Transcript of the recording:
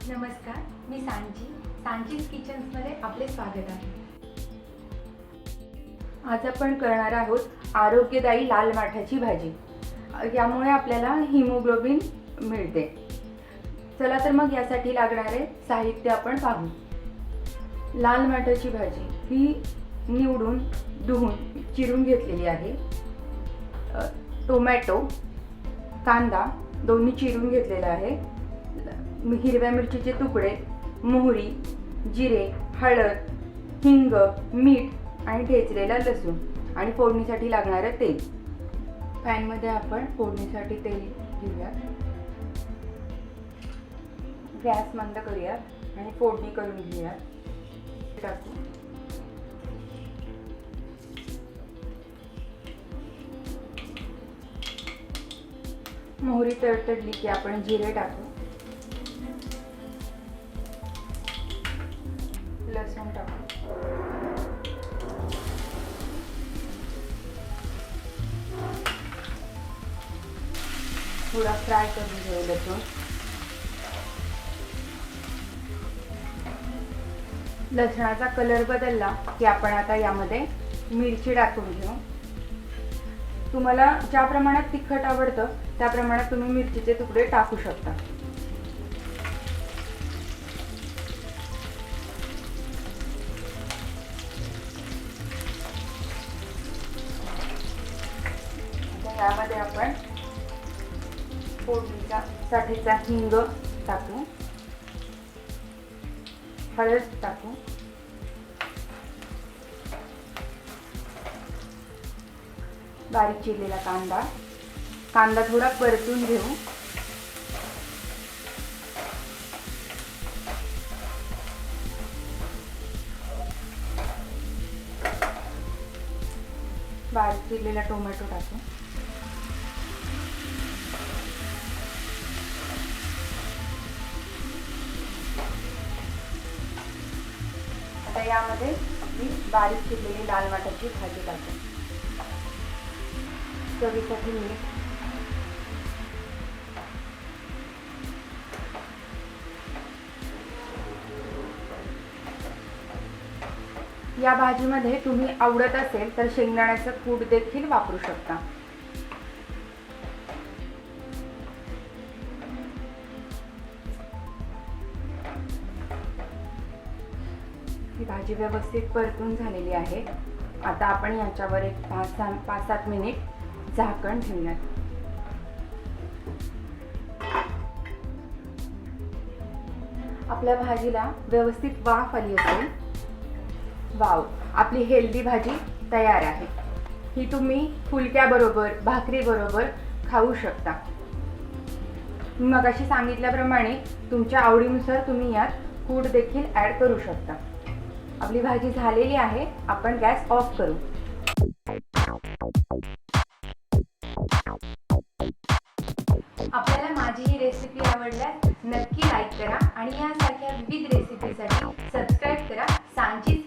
नमस्कार, मी सांचीज किचन्समध्ये आपले स्वागत आहे। आज आपण करणार आहोत आरोग्यदायी लाल माठाची भाजी। यामुळे आपल्याला हिमोग्लोबिन मिळते। चला तर मग यासाठी लागणारे साहित्य आपण पाहू। लाल माठाची भाजी ही निवडून धुवून चिरून घेतलेली आहे। टोमॅटो, कांदा दोन्ही चिरून घेतलेला आहे। हिरव्या मिरचीचे तुकडे, मोहरी, जिरे, हळद, हिंग, मीठ आणि ठेचलेला लसूण आणि फोडणीसाठी लागणारे तेल। पॅनमध्ये आपण फोडणीसाठी तेल घेऊया। गॅस मंद करूया आणि फोडणी करून घेऊया। टाकू मोहरी तडतडली की आपण जिरे टाकू, लसूण टाकू, थोडा फ्राय करून घेऊ लसूण। लसणाचा कलर बदलला की आपण आता यामध्ये मिरची टाकून घेऊ। तुम्हाला ज्या प्रमाणात तिखट आवडतं त्या प्रमाणात तुम्ही मिरचीचे तुकडे टाकू शकता। यामध्ये आपण फोडणीसाठीचा हिंग टाकू, हळद टाकू, बारीक चिरलेला कांदा थोडा परतून घेऊ। बारीक चिरलेला टोमॅटो टाकू, आता यामध्ये मी बारीक चिरलेली लाल माठाची भाजी टाकू, चवीसाठी मीठ, या भाजीमध्ये तुम्ही आवडत असेल तर शेंगदाण्याचं कूट देखील वापरू शकता। ही भाजी व्यवस्थित परतून झालेली आहे। आता आपण याच्यावर एक 5-7 मिनिट झाकण ठेवूयात। आपल्या भाजीला व्यवस्थित वाफ आली असेल, वाव, आपली हेल्दी भाजी तयार आहे। ही तुम्ही फुलक्याबरोबर, भाकरीबरोबर खाऊ शकता। मी मगाशी सांगितल्याप्रमाणे तुमच्या आवडीनुसार तुम्ही यात कूट देखील ॲड करू शकता। आपली भाजी झालेली आहे, आपण गॅस ऑफ करू। आपल्याला माझी ही रेसिपी आवडल्यास नक्की लाईक करा आणि यासारख्या विविध रेसिपीसाठी सबस्क्राईब करा सांचीज